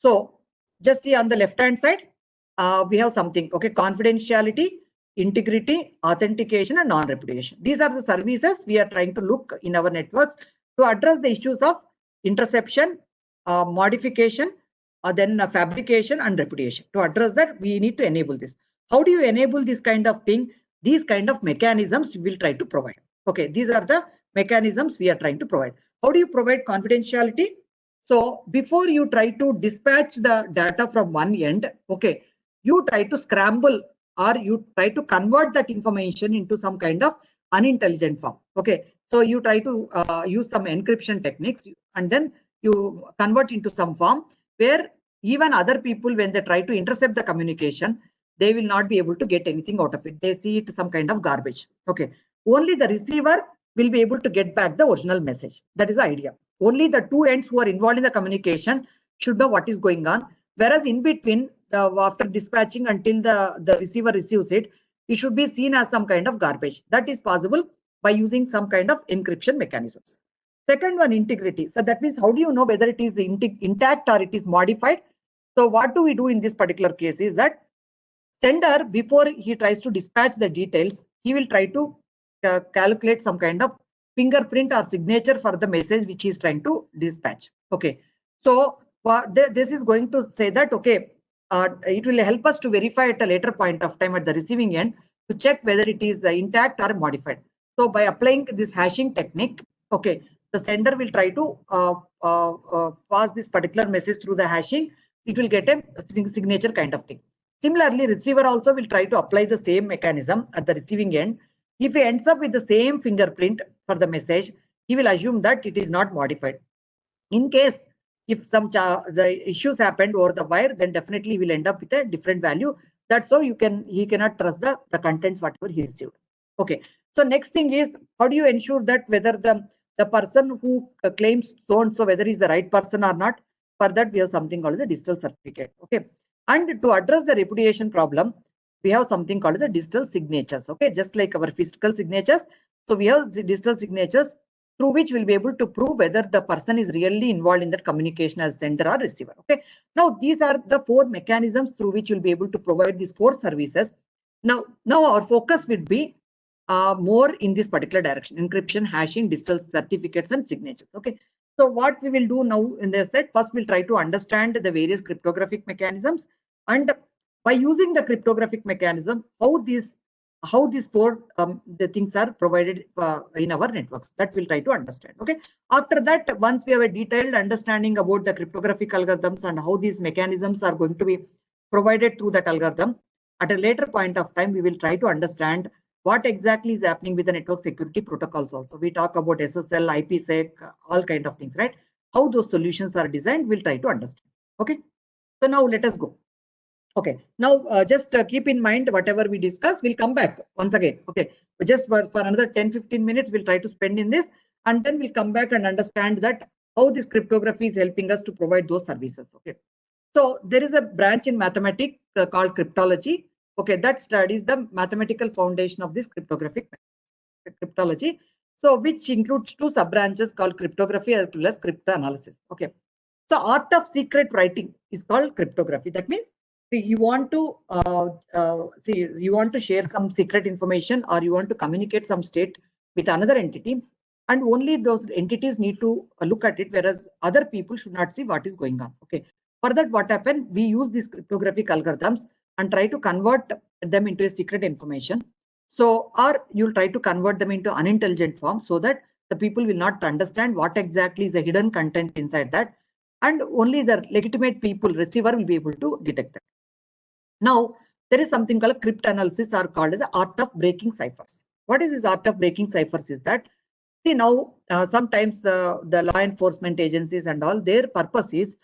So just see on the left hand side, we have something, okay, confidentiality, integrity, authentication, and non-repudiation. These are the services we are trying to look in our networks to address the issues of interception, modification, then fabrication and repudiation. To address that, we need to enable this. How do you enable this kind of thing? These kind of mechanisms we will try to provide. Okay, these are the mechanisms we are trying to provide. How do you provide confidentiality? So before you try to dispatch the data from one end, okay, you try to scramble or you try to convert that information into some kind of unintelligent form. Okay, so you try to use some encryption techniques and then you convert into some form where even other people, when they try to intercept the communication, they will not be able to get anything out of it. They see it some kind of garbage. Okay, only the receiver will be able to get back the original message. That is the idea. Only the two ends who are involved in the communication should know what is going on. Whereas in between, after dispatching until the receiver receives it, it should be seen as some kind of garbage. That is possible by using some kind of encryption mechanisms. Second one, integrity. So that means how do you know whether it is intact or it is modified? So what do we do in this particular case is that sender, before he tries to dispatch the details, he will try to calculate some kind of fingerprint or signature for the message which he is trying to dispatch. Okay, so this is going to say that, okay, it will help us to verify at a later point of time at the receiving end to check whether it is intact or modified. So by applying this hashing technique, okay, the sender will try to pass this particular message through the hashing. It will get a signature kind of thing. Similarly, receiver also will try to apply the same mechanism at the receiving end. If he ends up with the same fingerprint for the message, he will assume that it is not modified. In case if some the issues happened over the wire, then definitely will end up with a different value. That's how he cannot trust the contents whatever he received. Okay. So next thing is, how do you ensure that whether the person who claims so and so whether he's the right person or not? For that we have something called as a digital certificate. Okay. And to address the repudiation problem, we have something called as the digital signatures. Okay, just like our physical signatures. So we have the digital signatures through which we'll be able to prove whether the person is really involved in that communication as sender or receiver. Okay, now these are the four mechanisms through which you'll be able to provide these four services. Now our focus will be more in this particular direction: encryption, hashing, digital certificates, and signatures. Okay, so what we will do now in this, that first we'll try to understand the various cryptographic mechanisms, and by using the cryptographic mechanism, how these four the things are provided in our networks. That we'll try to understand. Okay, after that, once we have a detailed understanding about the cryptographic algorithms and how these mechanisms are going to be provided through that algorithm, at a later point of time we will try to understand what exactly is happening with the network security protocols. Also we talk about SSL, IPsec, all kind of things, right? How those solutions are designed, we'll try to understand. Okay, so now let us go. Okay, now just keep in mind whatever we discuss, we'll come back once again. Okay, but just for another 10-15 minutes we'll try to spend in this, and then we'll come back and understand that how this cryptography is helping us to provide those services. Okay, so there is a branch in mathematics called cryptology. Okay, that studies the mathematical foundation of this cryptographic cryptology. So which includes two sub branches called cryptography as well as cryptanalysis. Okay, so art of secret writing is called cryptography. That means you want to share some secret information, or you want to communicate some state with another entity, and only those entities need to look at it, whereas other people should not see what is going on. Okay, for that what happened, we use these cryptographic algorithms and try to convert them into a secret information. So, or you'll try to convert them into unintelligent form so that the people will not understand what exactly is the hidden content inside that, and only the legitimate people, receiver, will be able to detect that. Now, there is something called cryptanalysis, or called as the art of breaking ciphers. What is this art of breaking ciphers? Is that, see, now sometimes the law enforcement agencies and all, their purpose is,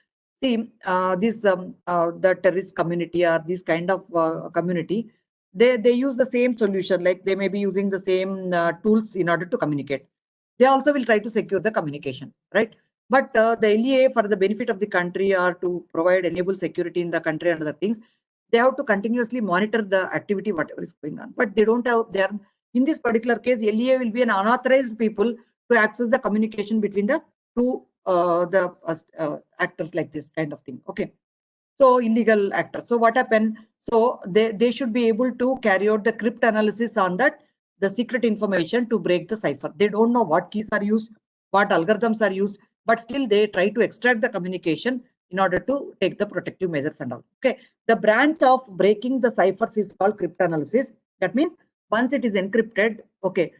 see, the terrorist community or this kind of community, they use the same solution, like they may be using the same tools in order to communicate. They also will try to secure the communication, right? But the LEA, for the benefit of the country or to provide enable security in the country and other things, they have to continuously monitor the activity whatever is going on. But they don't have, they are, in this particular case, LEA will be an unauthorized people to access the communication between the two actors, like this kind of thing. Okay, So illegal actors. So what happened? So they should be able to carry out the cryptanalysis on that, the secret information to break the cipher. They don't know what keys are used, what algorithms are used, but still they try to extract the communication in order to take the protective measures and all. Okay, the branch of breaking the ciphers is called cryptanalysis. That means once it is encrypted, okay,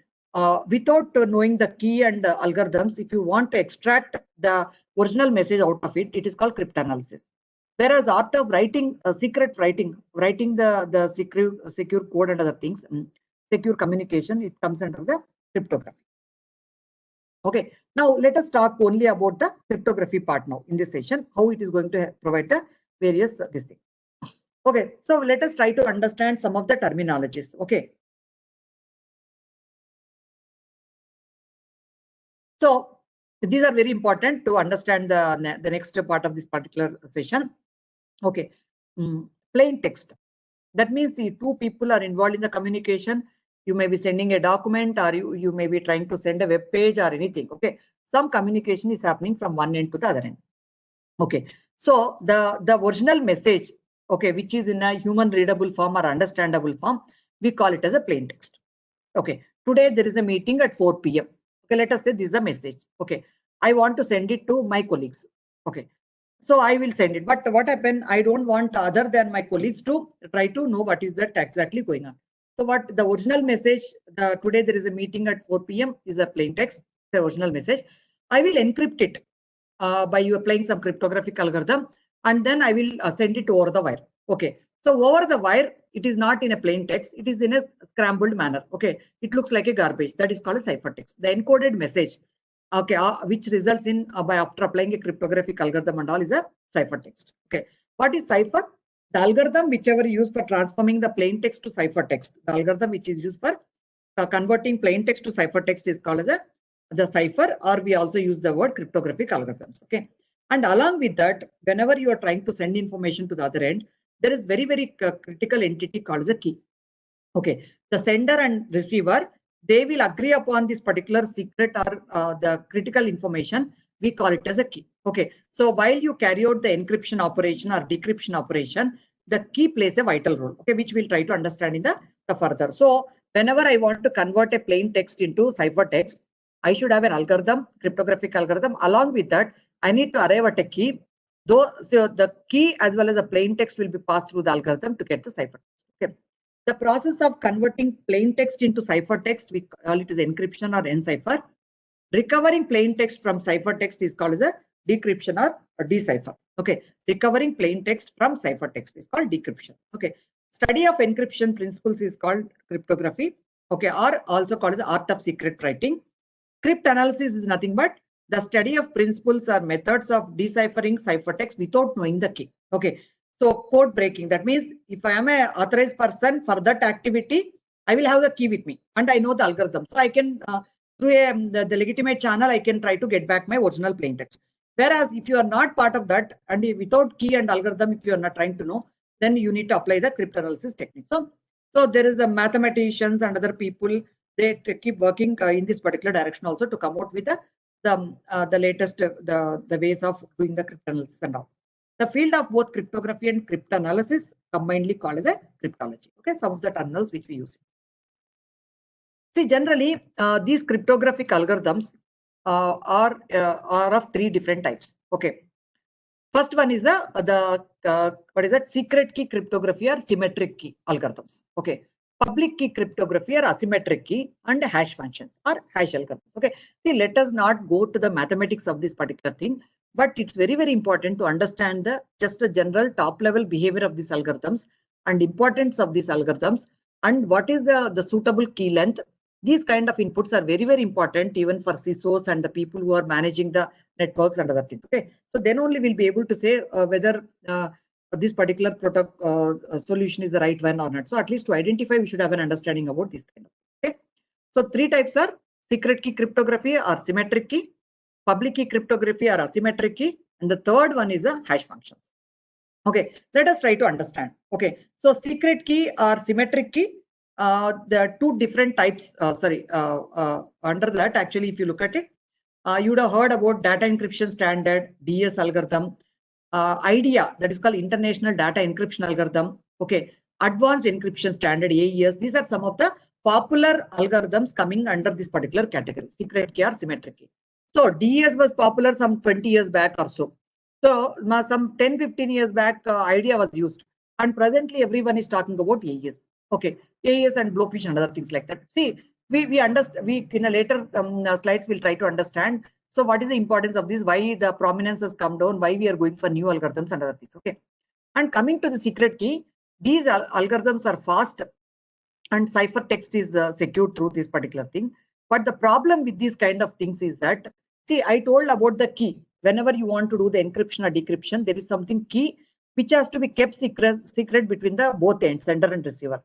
without knowing the key and the algorithms, if you want to extract the original message out of it, it is called cryptanalysis. Whereas art of writing, secret writing the secure code and other things, secure communication, it comes under the cryptography. Okay, now let us talk only about the cryptography part now in this session, how it is going to provide the various this thing. Okay, so let us try to understand some of the terminologies. Okay, so these are very important to understand the next part of this particular session. Okay, plain text. That means the two people are involved in the communication. You may be sending a document, or you may be trying to send a web page or anything. Okay, some communication is happening from one end to the other end. Okay, so the original message, okay, which is in a human readable form or understandable form, we call it as a plain text. Okay, today there is a meeting at 4 p.m. Okay, let us say this is a message. Okay, I want to send it to my colleagues. Okay, so I will send it, but what happened? I don't want other than my colleagues to try to know what is that exactly going on. So what the original message, today there is a meeting at 4 p.m. is a plain text, the original message. I will encrypt it by you applying some cryptographic algorithm, and then I will send it over the wire. Okay, so over the wire, it is not in a plain text, it is in a scrambled manner. Okay, it looks like a garbage. That is called a ciphertext. The encoded message, okay, which results in by after applying a cryptographic algorithm and all, is a ciphertext. Okay, what is cipher? The algorithm whichever used for transforming the plain text to ciphertext, the algorithm which is used for converting plain text to ciphertext is called as the cipher, or we also use the word cryptographic algorithms. Okay, and along with that, whenever you are trying to send information to the other end, there is very critical entity called as a key. Okay, the sender and receiver, they will agree upon this particular secret or the critical information. We call it as a key. Okay, so while you carry out the encryption operation or decryption operation, the key plays a vital role. Okay, which we'll try to understand in the further. So whenever I want to convert a plain text into ciphertext, I should have an algorithm, cryptographic algorithm. Along with that, I need to arrive at a key. Though, so the key as well as a plain text will be passed through the algorithm to get the ciphertext. Okay. The process of converting plain text into ciphertext, we call it as encryption or encipher. Recovering plain text from ciphertext is called as a decryption or a decipher. Okay, recovering plain text from ciphertext is called decryption. Okay, study of encryption principles is called cryptography. Okay, or also called as the art of secret writing. Cryptanalysis is nothing but the study of principles or methods of deciphering ciphertext without knowing the key. Okay, so code breaking, that means if I am an authorized person for that activity, I will have the key with me and I know the algorithm. So I can, through the legitimate channel, I can try to get back my original plain text. Whereas if you are not part of that and without key and algorithm, if you are not trying to know, then you need to apply the cryptanalysis technique. So there is a mathematicians and other people, they keep working in this particular direction also to come out with the latest the ways of doing the cryptanalysis and all. The field of both cryptography and cryptanalysis combinedly called as a cryptology. Okay, some of the terminals which we use. See, generally these cryptographic algorithms are of three different types. Okay, first one is the what is that, secret key cryptography or symmetric key algorithms. Okay, public key cryptography or asymmetric key, and hash functions or hash algorithms. Okay, see, let us not go to the mathematics of this particular thing, but it's very important to understand the just a general top level behavior of these algorithms and importance of these algorithms and what is the suitable key length. These kind of inputs are very important even for CISOs and the people who are managing the networks and other things. Okay, so then only we'll be able to say whether this particular solution is the right one or not. So at least to identify, we should have an understanding about this kind of. Okay, so three types are secret key cryptography or symmetric key, public key cryptography or asymmetric key, and the third one is a hash functions. Okay, let us try to understand. Okay, so secret key or symmetric key, there are two different types. Under that, actually, if you look at it, you would have heard about data encryption standard, DS algorithm. IDEA, that is called International Data Encryption Algorithm. Okay, Advanced Encryption Standard, AES. These are some of the popular algorithms coming under this particular category, secret key or symmetric key. So DES was popular some 20 years back or so. So some 10-15 years back, IDEA was used, and presently everyone is talking about AES. Okay, AES and Blowfish and other things like that. See, we understand. We in a later slides we'll try to understand. So what is the importance of this? Why the prominence has come down? Why we are going for new algorithms and other things? Okay, and coming to the secret key, these algorithms are fast, and ciphertext is secured through this particular thing. But the problem with these kind of things is that, see, I told about the key. Whenever you want to do the encryption or decryption, there is something key which has to be kept secret between the both ends, sender and receiver.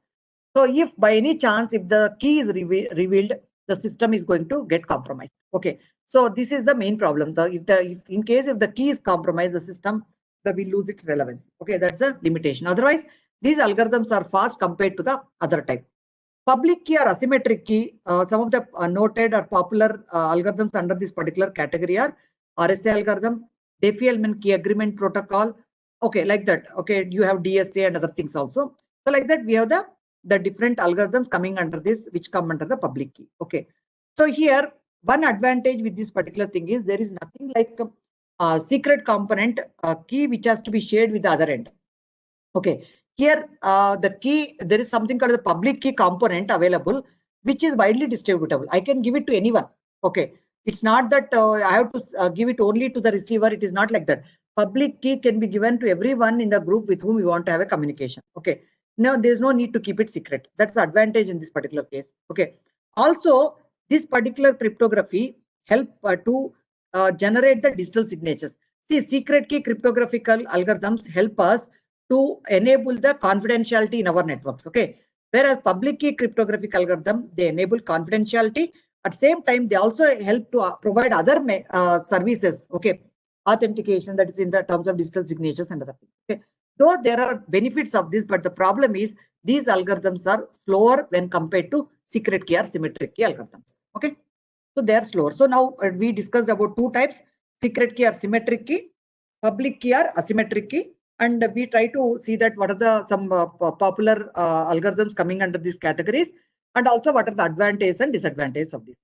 So if by any chance, if the key is revealed, the system is going to get compromised. Okay, so this is the main problem. If in case if the key is compromised, the system will lose its relevance. Okay, that's a limitation. Otherwise, these algorithms are fast compared to the other type. Public key or asymmetric key, some of the noted or popular algorithms under this particular category are RSA algorithm, Diffie-Hellman key agreement protocol. Okay, like that. Okay, you have DSA and other things also. So like that, we have the different algorithms coming under this, which come under the public key. Okay, so here one advantage with this particular thing is there is nothing like a secret component key which has to be shared with the other end. Okay, here the key, there is something called the public key component available, which is widely distributable. I can give it to anyone. Okay, it's not that I have to give it only to the receiver. It is not like that. Public key can be given to everyone in the group with whom we want to have a communication. Okay, now there's no need to keep it secret. That's the advantage in this particular case. Okay, also this particular cryptography help to generate the digital signatures. See, secret key cryptographic algorithms help us to enable the confidentiality in our networks. Okay, whereas public key cryptographic algorithm, they enable confidentiality. At the same time, they also help to provide other services. Okay, authentication, that is in the terms of digital signatures and other things. Okay, though there are benefits of this, but the problem is these algorithms are slower when compared to secret key or symmetric key algorithms. Okay, so they are slower. So now we discussed about two types: secret key or symmetric key, public key or asymmetric key. And we try to see that what are the some popular algorithms coming under these categories, and also what are the advantages and disadvantages of this.